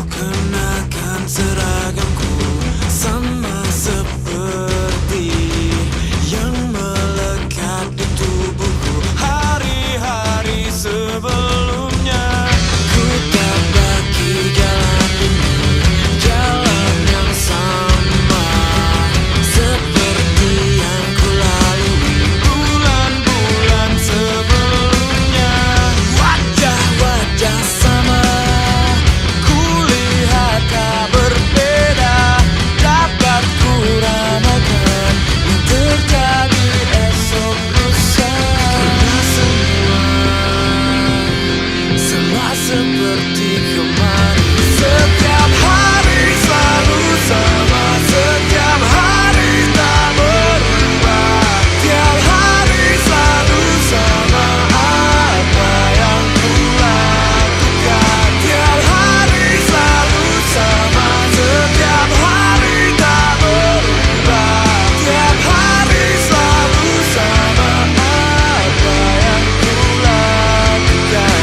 kenakan seragamku sama seperti yang melekat di tubuhku hari-hari sebelumnya. Ku tak bagi jalan ini, jalan yang sama seperti yang ku lalui bulan-bulan sebelumnya. Wajah-wajah sama, kulihat tak berbeda. Dapat ku ramalkan yang terjadi esok lusa. Karena semua seperti kemarin. Setiap hari selalu sama, setiap hari tak berubah. Tiap hari selalu sama, apa yang ku lakukan. Tiap hari selalu sama, setiap hari tak berubah. Tiap hari selalu sama, apa yang ku lakukan.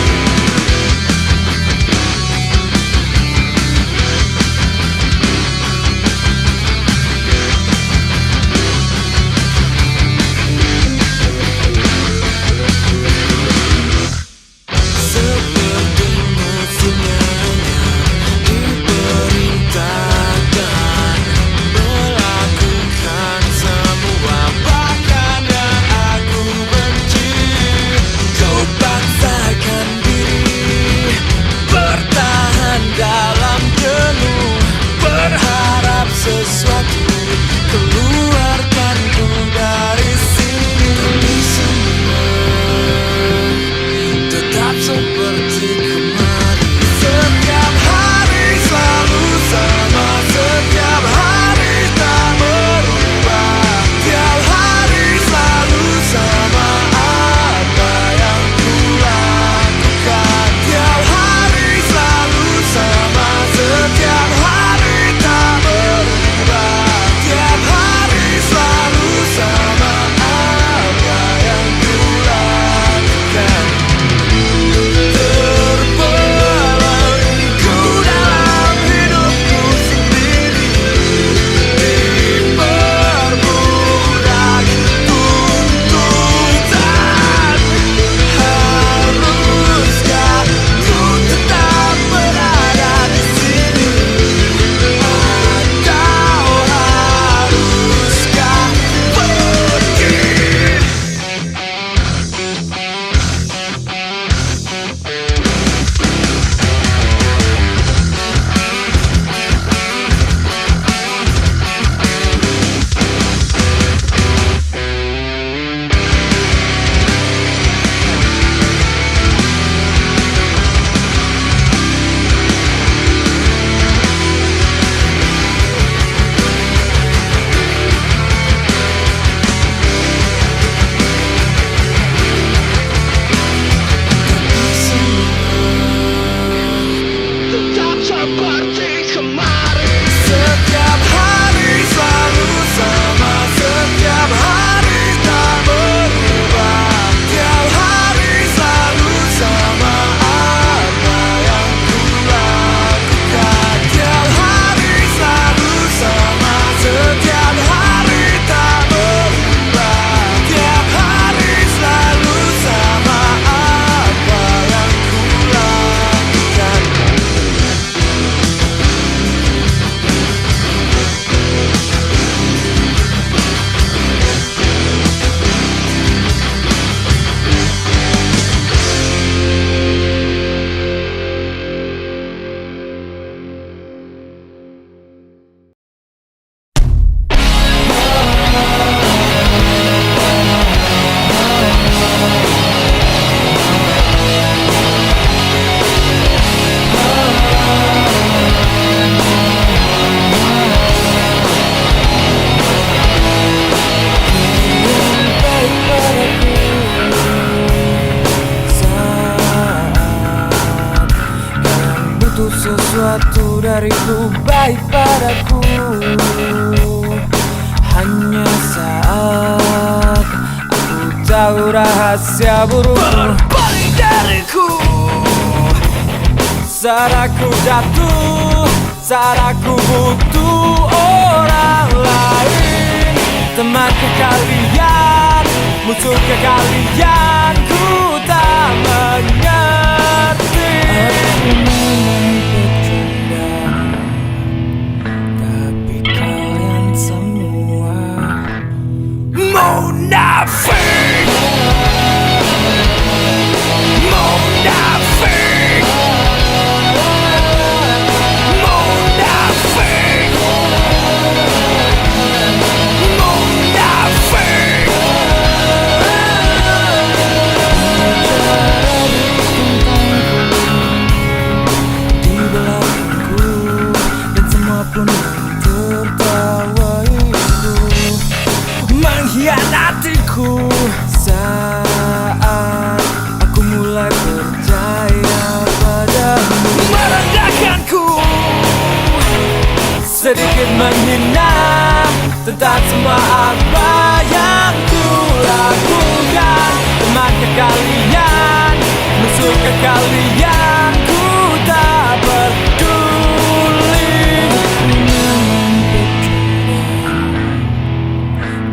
Seperti musuhnya diperintahkan melakukan semua bahkan yang aku benci. Kau paksakan diri bertahan dalam jenuh, berharap sesuatu keluarkanku dari sini. Tapi semua tetap seperti kemarin. Setiap hari selalu sama, setiap hari tak berubah. Tiap hari selalu sama, apa yang ku lakukan. Tiap hari selalu sama, setiap hari tak berubah. Tiap hari selalu sama, apa yang ku lakukan. Terbelenggu dalam hidupku sendiri, diperbudak tuntutan. Haruskah ku tetap berada di sini, atau haruskah pergi? Tetap seperti kemarin. Setiap hari selalu sama, setiap hari tak berubah. Tiap hari selalu sama, apa yang ku lakukan. Tiap hari selalu sama, setiap hari tak berubah. Tiap hari selalu sama, apa yang ku lakukan. Sesuatu dariku baik padaku, hanya saat aku tahu rahasia burukmu. Berbalik dariku saat aku jatuh. saat aku butuh orang lain. Teman ke kalian, musuh ke kalian, ku tak mengerti. Aku memang pecundang, tapi kalian semua munafik. Mengkhianatiku saat aku mulai percaya padamu, merendahkanku, sedikit menghina tentang semua apa yang ku lakukan. Teman ke kalian, musuh ke kalian, ku tak peduli.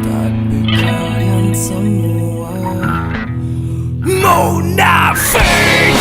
tapi kalian semua munafik.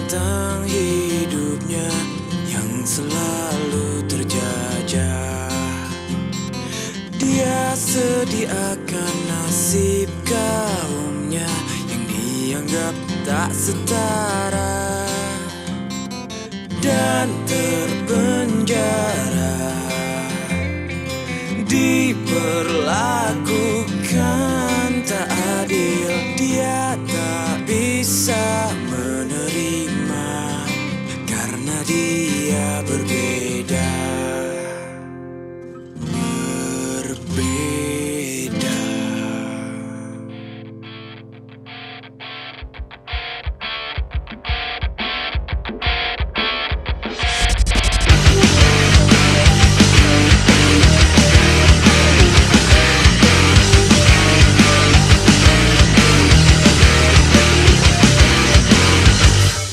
tentang hidupnya yang selalu terjajah. Dia sediakan nasib kaumnya yang dianggap tak setara dan terpenjara, diperlakukan tak adil. Dia tak bisa menerima karena dia berbeda.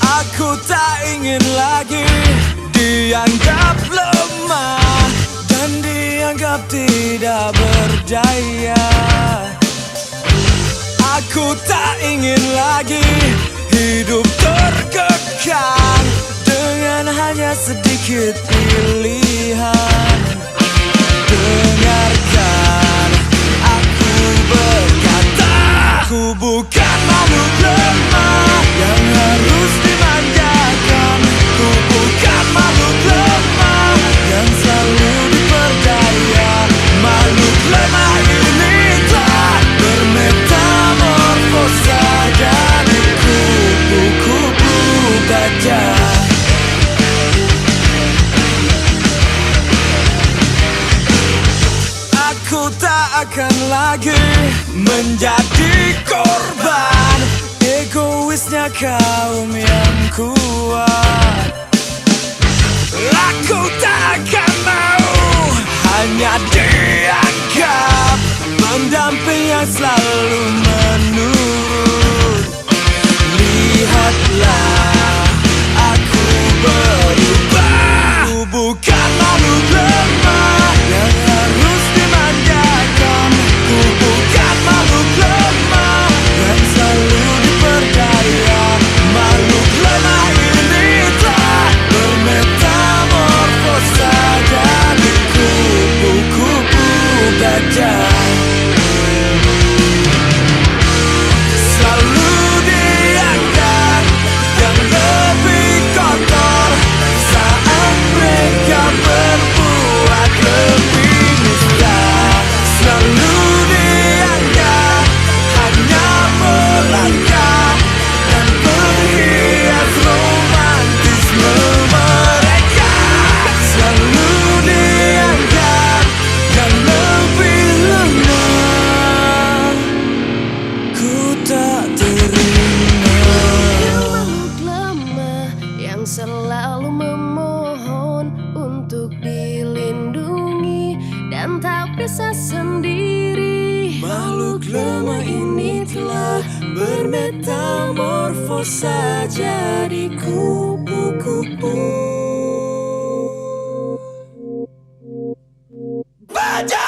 Aku tak ingin lagi dianggap lemah dan dianggap tidak berdaya. Aku tak ingin lagi hidup terkekang dengan hanya sedikit pilihan. Dengarkan aku berkata, aku bukan makhluk lemah yang harus dimanjakan. Ku bukan makhluk lemah yang selalu diperdaya. Makhluk lemah ini telah bermetamorfosa jadi kupu-kupu baja. Aku tak akan lagi menjadi korban egoisnya kaum yang kuat. Aku tak akan mau hanya dianggap pendamping yang selalu menurut. Lihatlah, aku berubah. Ku bukan makhluk lemah yang harus dimanjakan. Ku bukan makhluk lemah yang selalu diperdaya. Makhluk lemah ini telah bermetamorfosa jadi kupu-kupu baja. Selalu dianggap yang lebih kotor saat mereka berbuat lebih nista. Selalu dianggap hanya melangkah dan berhias romantisme mereka. Selalu dianggap yang lebih lemah. Ku tak terima. Makhluk lemah yang selalu memohon untuk dilindungi dan tak bisa sendiri. Makhluk lemah ini telah bermetamorfosa jadi kupu-kupu baja.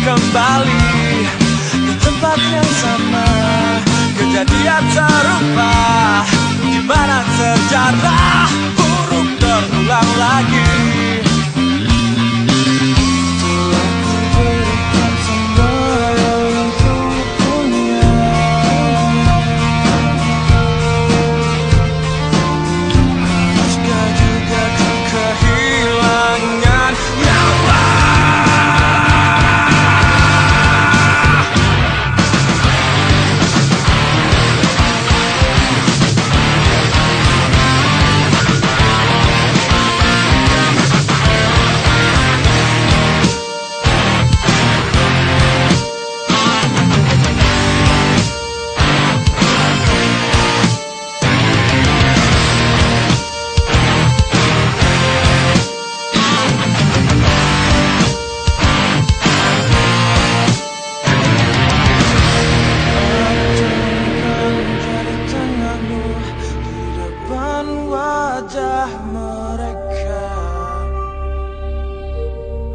kembali ke tempat yang sama. Kejadian serupa di mana sejarah buruk terulang lagi.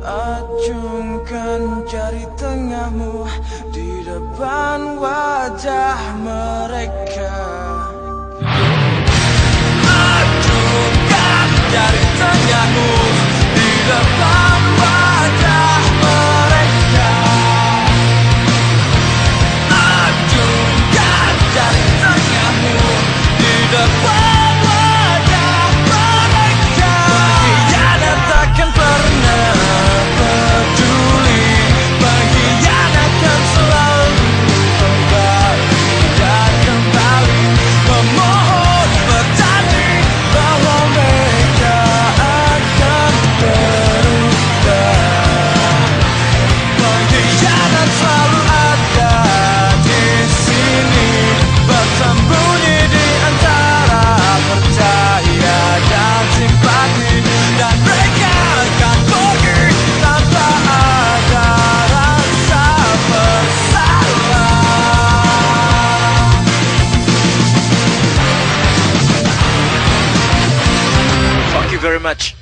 Acungkan jari tengahmu di depan wajah mereka. Acungkan jari tengahmu di depan wajah mereka. Acungkan jari tengahmu di depan wajah mereka. Pengkhianat takkan pernah peduli, pengkhianat akan selalu kembali dan kembali memohon berjanji bahwa mereka akan berubah. Pengkhianat selalu ada di sini, bersembunyi di antara percaya dan simpati, dan mereka akan pergi tanpa ada rasa bersalah. Thank you very much.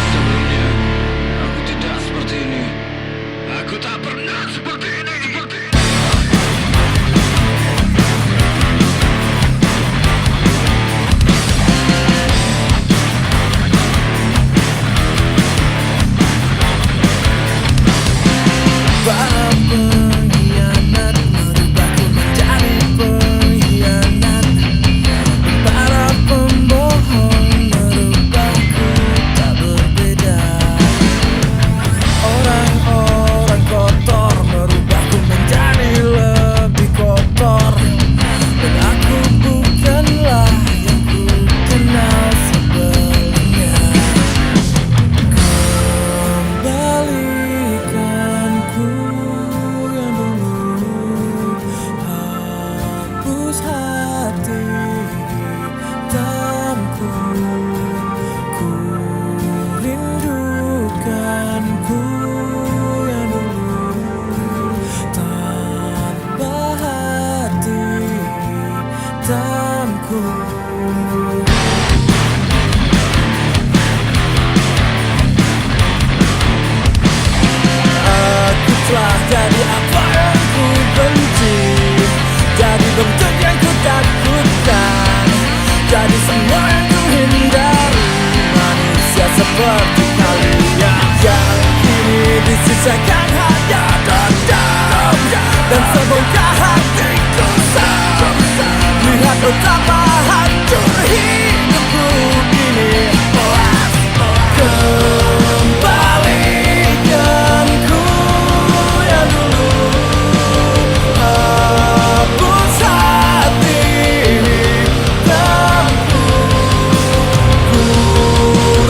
Sebelumnya aku tidak seperti ini. Aku tak pernah seperti ini. Para pengkhianat merubahku menjadi pengkhianat. Para pembohong merubahku tak berbeda. Orang-orang kotor merubahku menjadi lebih kotor. Dan aku bukanlah yang ku kenal sebelumnya. Kembalikanku yang dulu, hapus hati hitamku. Ku rindukanku yang dulu, tanpa hati hitamku. Aku telah jadi apa yang ku benci, jadi bentuk yang ku takutkan, jadi semua yang ku hindari. Manusia seperti kalian yang kini disisakan hanya dendam dan sebongkah hatiku. Lihat betapa hancur hidupku ini. Kembalikanku yang dulu, hapus hati hitamku. Ku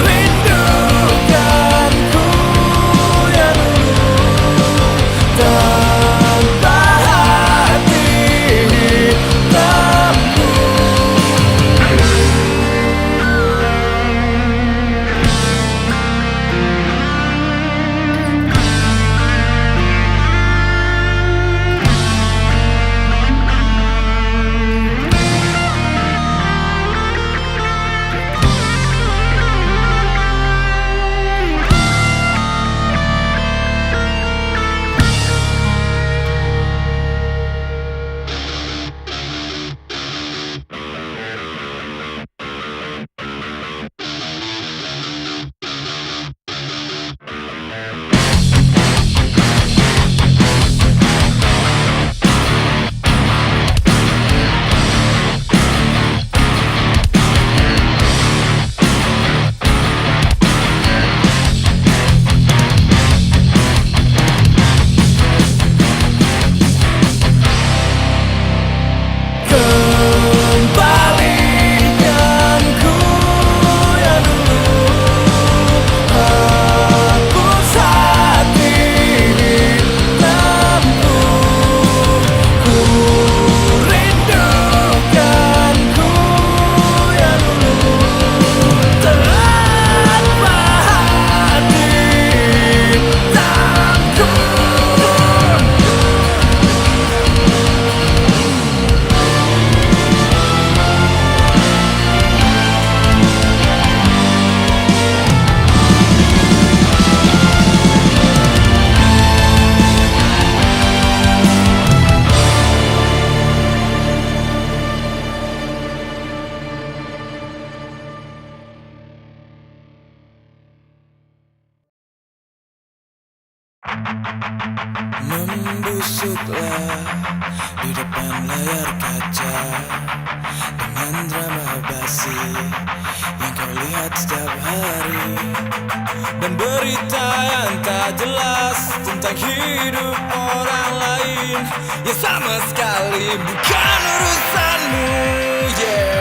rindukanku yang dulu, tanpa hati hitamku. lelah di depan layar kaca dengan drama basi yang kau lihat setiap hari, dan berita yang tak jelas tentang hidup orang lain yang sama sekali bukan urusanmu. Yeah.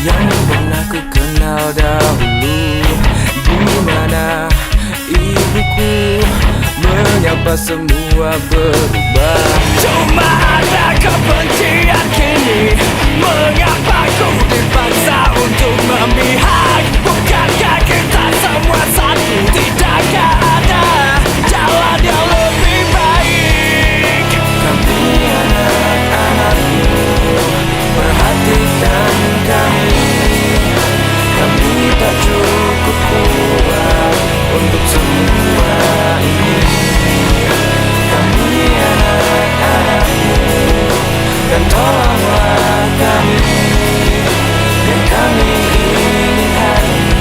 Yang pernah ku kenal dahulu, di mana ibuku menyapa semua berubah. Cuma ada kebencian kini, mengapa ku dipaksa untuk memihak? Bukankah kita semua satu? Tidakkah ada jalan yang lebih baik? Kami anak-anakmu, perhatikan kami. Kami tak cukup kuat untuk semua ini. Kami anak-anakmu, dan tolonglah kami yang kami ingin hari.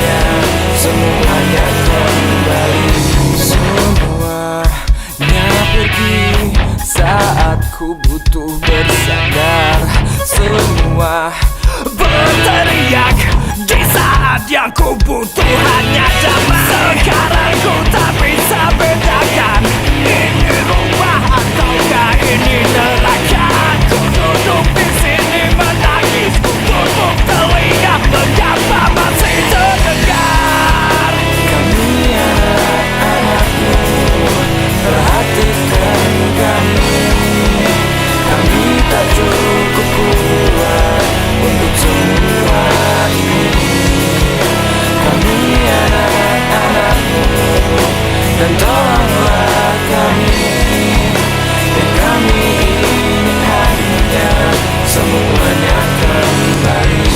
Dan tolonglah kami, yang kami ingin hanya semuanya kembali.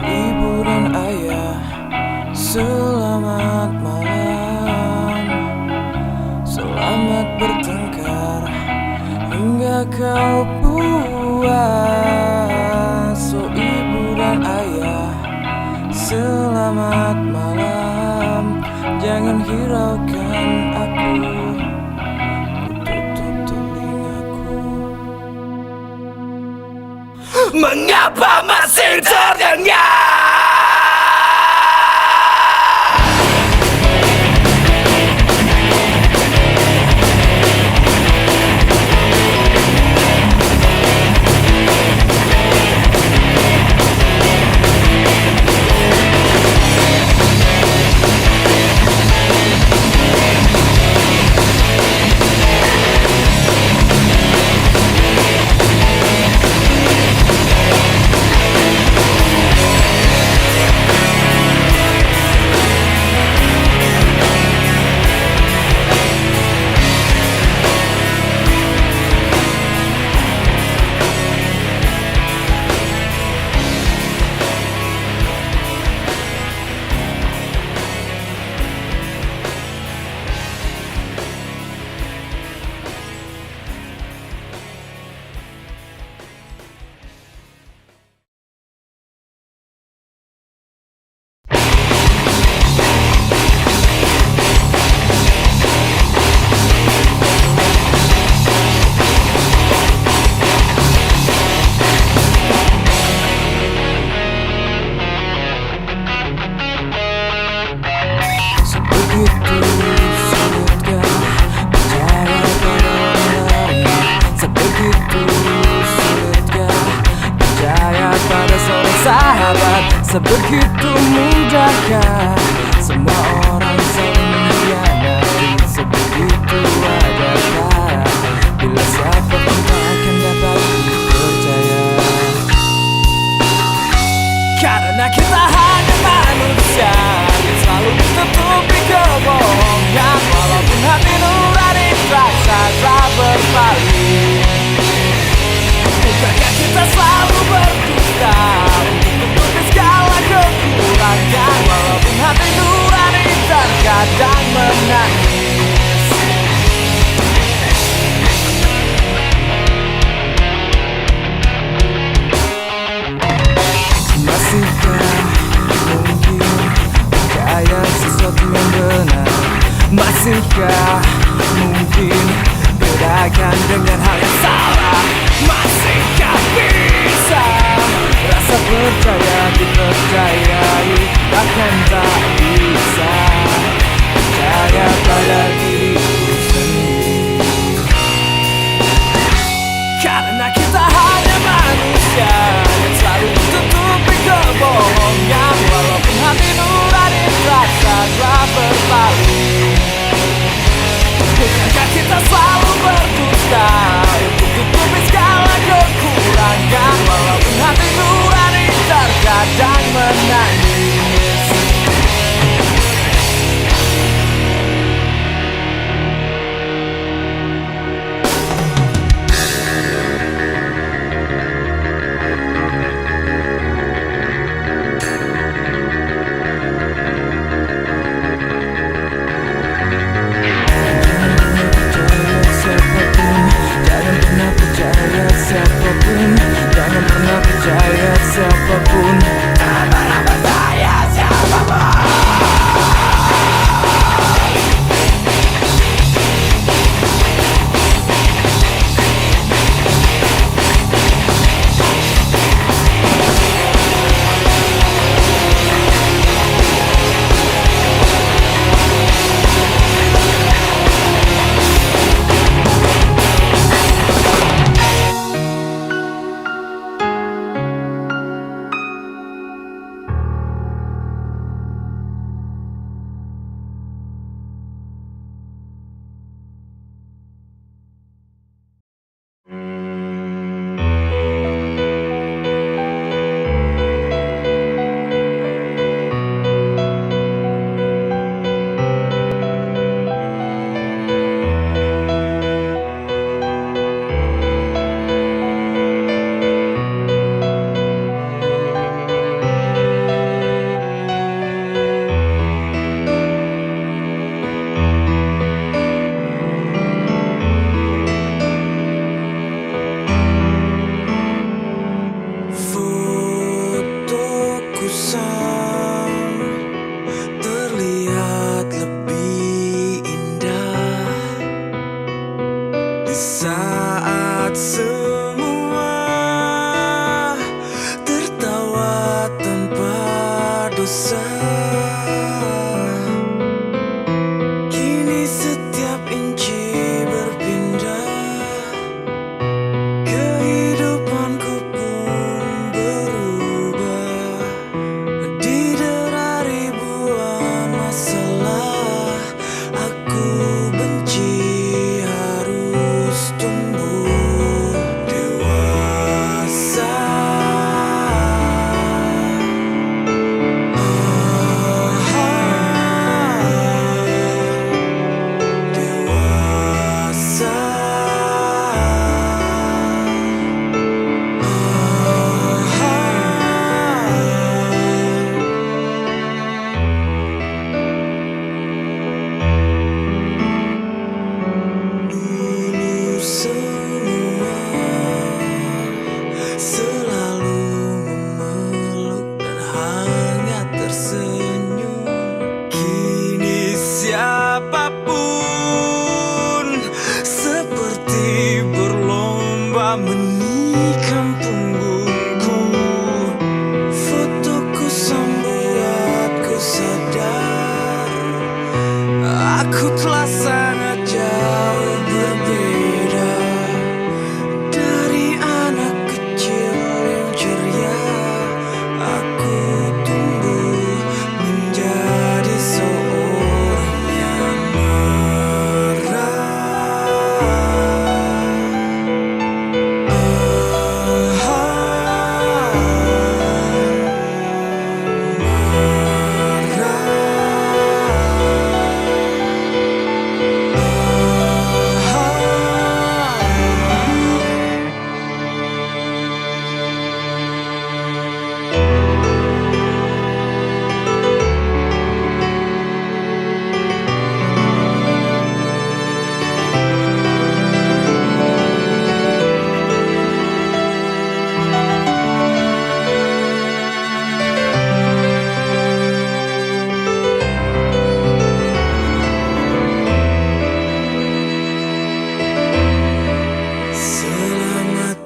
Ibu dan ayah, selamat malam. Selamat bertengkar hingga kau puas. Oh ibu dan ayah, selamat malam. Jangan hiraukan aku, ku tutup telingaku. Mengapa masih terdengar? Sebegitu mudahkah semua orang saling mengkhianati? Sebegitu wajarkah bila siapa pun tak akan dapat dipercaya? Karena kita hanya manusia yang selalu ditutupi kebohongan. Walaupun hati nurani terasa tak berpaling, bukankah kita selalu berdusta untuk segala kekurangan? Walaupun hati nurani terkadang menangis. Masihkah mungkin percaya sesuatu yang benar? Masihkah mungkin bedakan dengan hal yang salah? Masihkah bisa rasa percaya dipercayai? Bahkan tak bisa percaya pada diriku sendiri. Karena kita hanya manusia yang selalu tutupi kebohongan. Walaupun hati nurani terasa telah berpaling, bukankah kita selalu berdusta untuk tutupi segala kekurangan? Walaupun hati nurani terkadang menangis. sangat jauh berbeda dari anak kecil yang ceria. Aku tumbuh menjadi seorang yang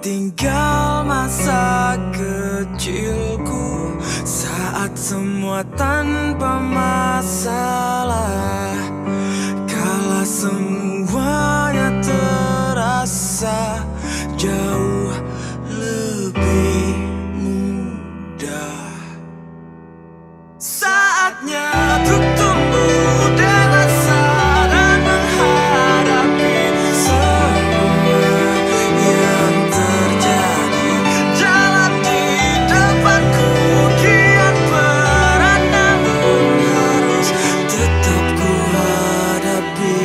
tinggal masa kecilku saat semua tanpa masalah, kala semuanya terasa jauh lebih mudah. Saatnya untuk tumbuh dewasa dan menghadapi semua yang terjadi. Jalan di depanku kian berat, namun harus tetap ku hadapi.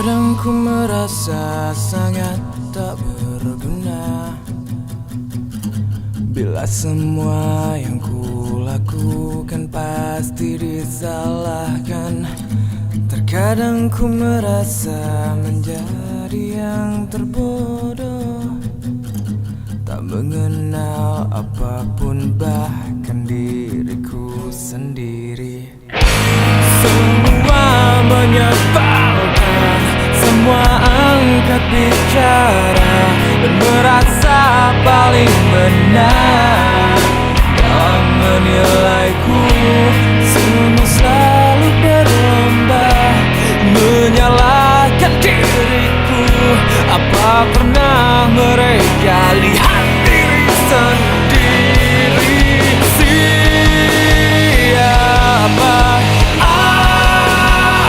Kadang ku merasa sangat tak berguna bila semua yang ku lakukan pasti disalahkan. Terkadang ku merasa menjadi yang terbodoh, tak mengenal apapun bahkan diriku sendiri. Semua menyebalkan, semua angkat bicara dan merasa paling benar dalam menilaiku. Semua selalu berlomba menyalahkan diriku. Apa pernah mereka lihat diri sendiri? Siapa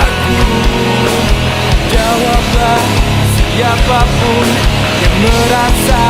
aku? Jawablah siapapun yang merasa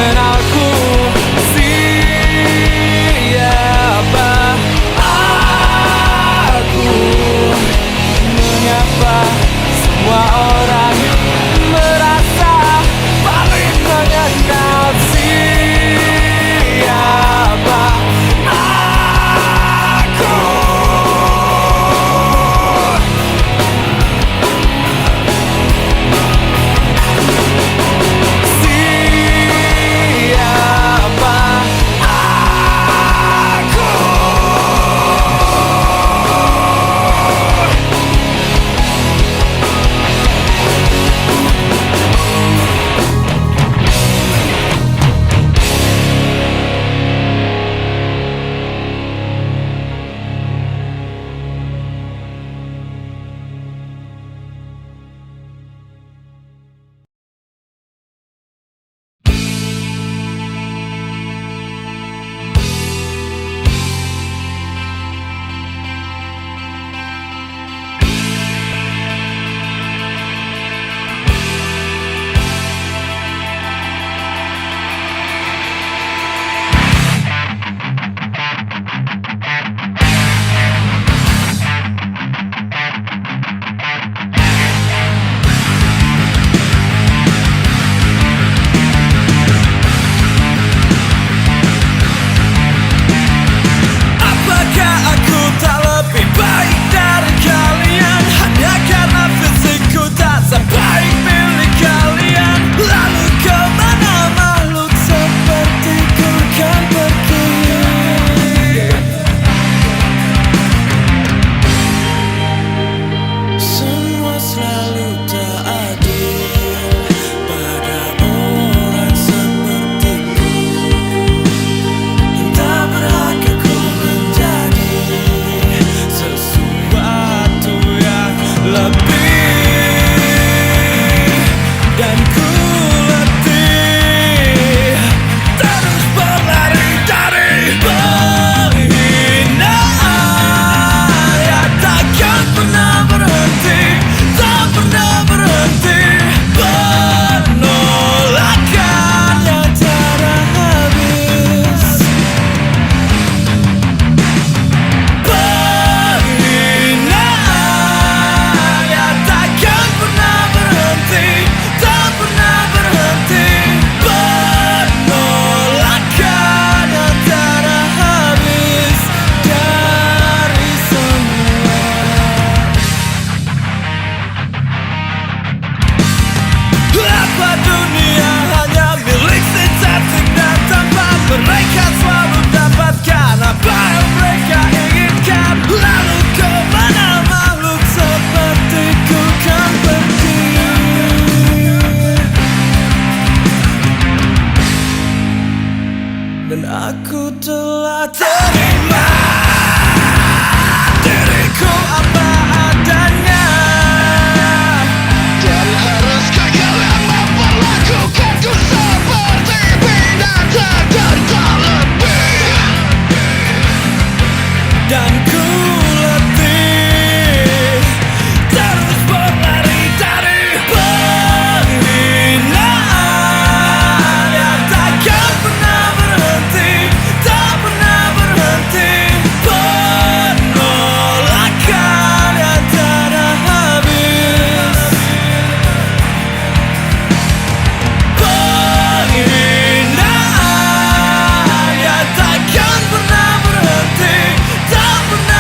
mengenalku. Siapa aku? Mengapa semua orang merasa paling mengenal? Siapa aku? Siapa aku? Apakah aku tak lebih baik dari kalian? Hanya karena fisikku tak sebaik milik kalian. Lalu kemana makhluk sepertiku kan pergi? Semua selalu tak adil pada orang sepertiku. Tak berhak aku menjadi sesuatu yang lebih, dan ku letih terus berlari dari penghinaan yang takkan pernah berhenti, tak pernah berhenti. Penolakan yang tiada habis, penghinaan yang takkan pernah berhenti, tak pernah berhenti. Penolakan yang tiada habis dari semua. Apa dunia hanya milik si cantik, dan tanpa mereka selalu dapatkan apa yang mereka inginkan. Lalu kemana makhluk sepertiku kan pergi? Dan aku telah terima diriku apa adanya. Dan haruskah kalian memperlakukanku seperti binatang dan tak lebih? Dan ku letih terus berlari dari penghinaan yang takkan pernah berhenti, tak pernah berhenti. Penolakan yang tiada habis, penghinaan yang takkan pernah berhenti, tak pernah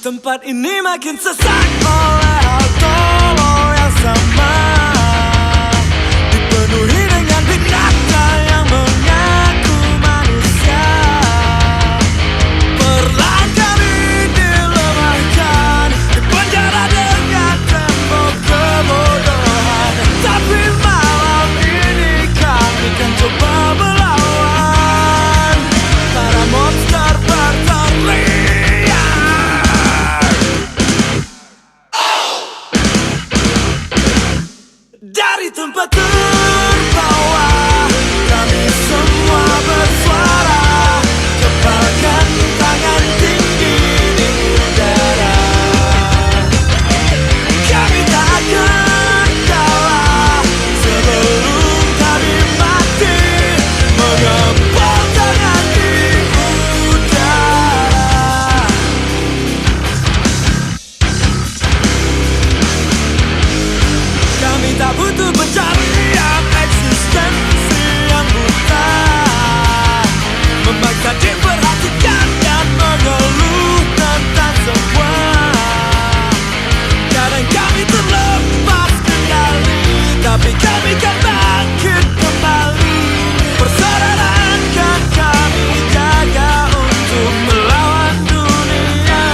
Tempat ini makin sesak oleh auto yang sama, dipenuhi dengan binatang yang mengaku manusia. Perlahan kami dilemahkan, dipenjara dengan tembok kebodohan. Tapi malam ini kami kan coba melawan para monster berteriak. Dari tempat terbawah kami semua bersuara, kepalkan tangan tinggi di udara. Kami tak akan kalah sebelum kami mati, mengepal tangan di udara. Kami tak butuh pencarian eksistensi yang buta, memaksa diperhatikan dan mengeluh tentang semua. Kadang kami terlepas kendali, tapi kami kan bangkit kembali. Persaudaraan kan kami jaga untuk melawan dunia.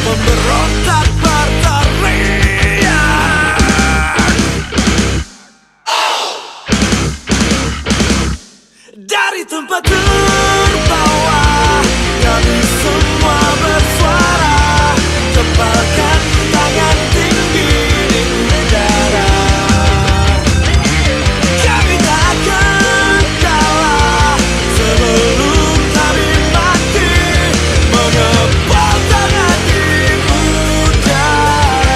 Pemberontak berteriak. Dari tempat terbawah kami semua bersuara, kepalkan tangan tinggi di udara. Kami tak akan kalah sebelum kami mati, mengepal tangan di udara.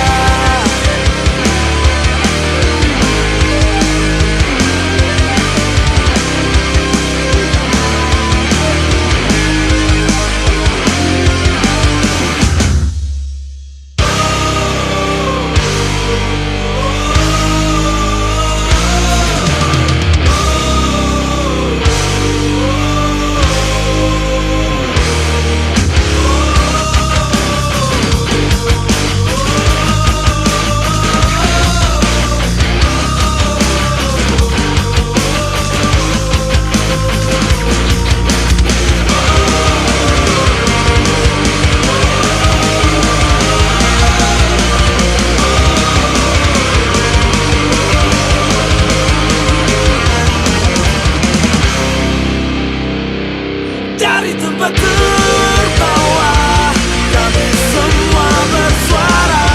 Dari tempat terbawah kami semua bersuara,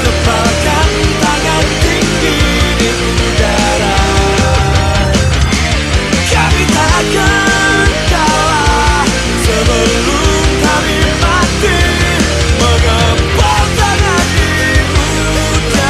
kepalkan tangan tinggi di udara. Kami tak akan kalah sebelum kami mati, mengepal tangan di udara.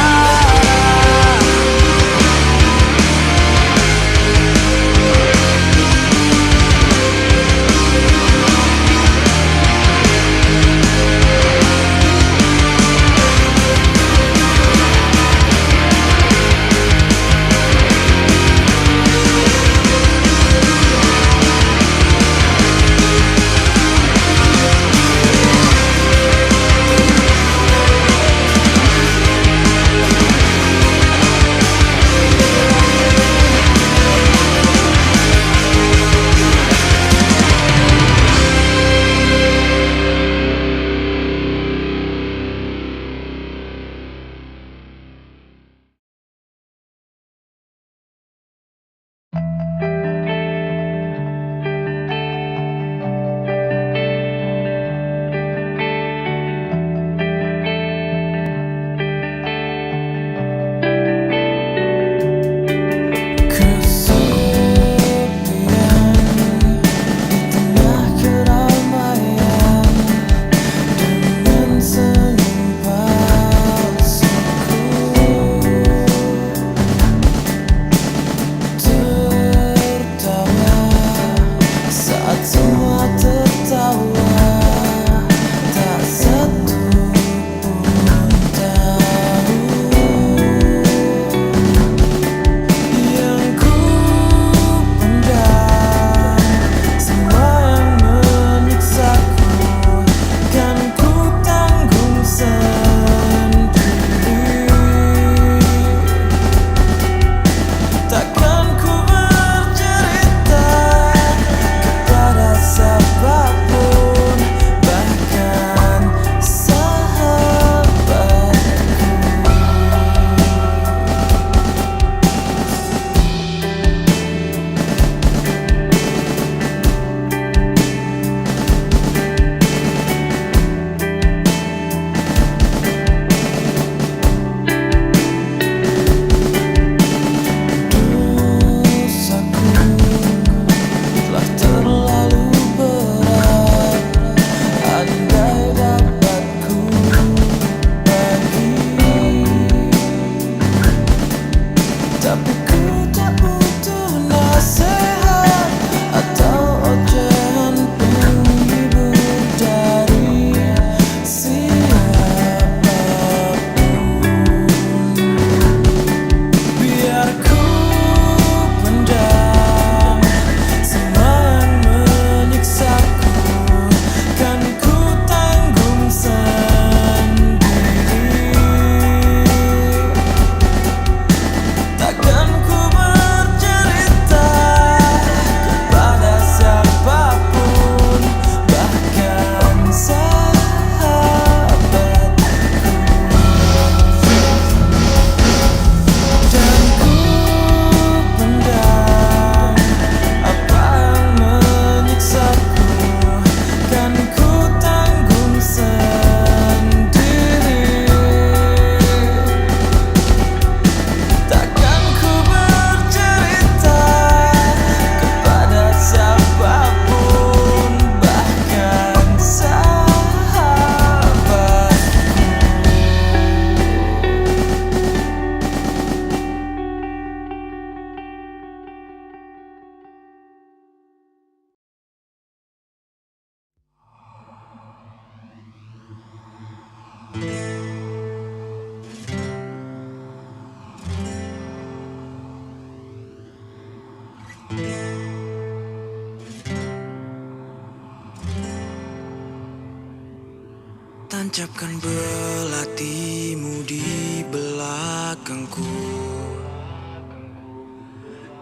tancapkan belatimu di belakangku.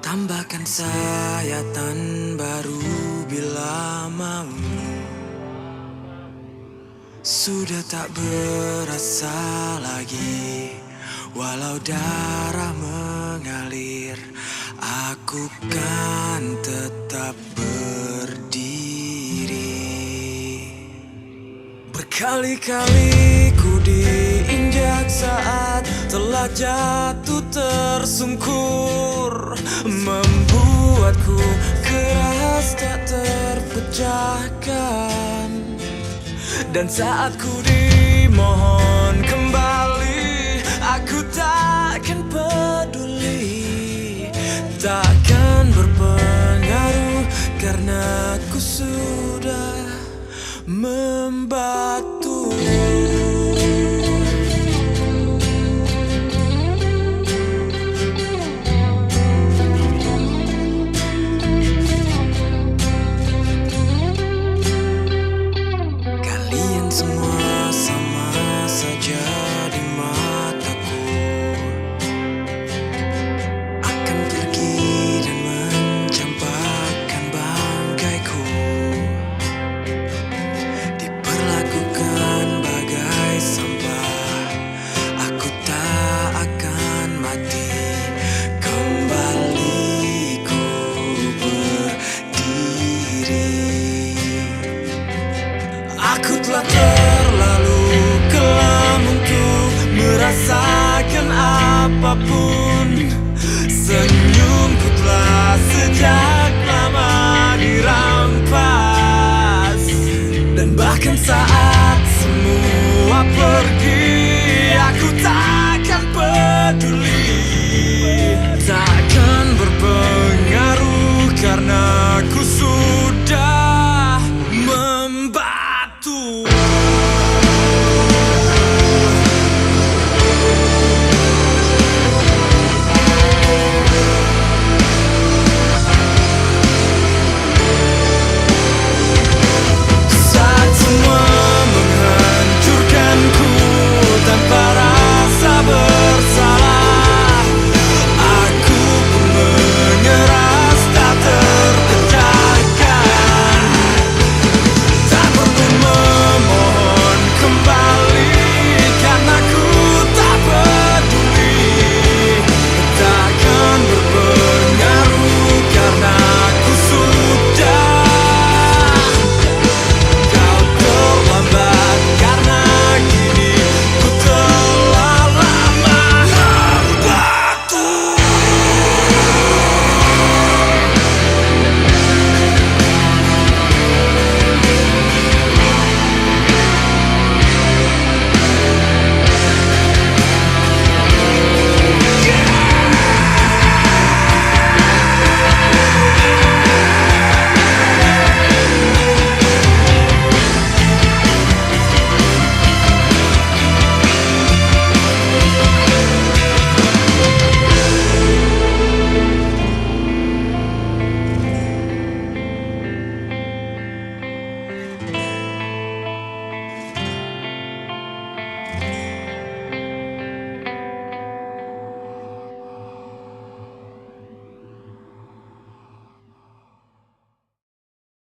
Tambahkan sayatan baru bila mau. Sudah tak berasa lagi, walau darah mengalir, aku kan tetap berdiri. Berkali-kali ku diinjak saat telah jatuh tersungkur, membuatku keras tak terpecahkan. Dan saat ku dimohon kembali, aku takkan peduli, takkan berpengaruh karena ku sudah membatu. Kalian semua sama saja di mataku, akan pergi dan mencampakkan bangkaiku, diperlakukan bagai sampah. Aku tak akan mati, kembali ku berdiri. Aku telah terlalu kelam untuk merasakan apapun. Senyumku telah sejak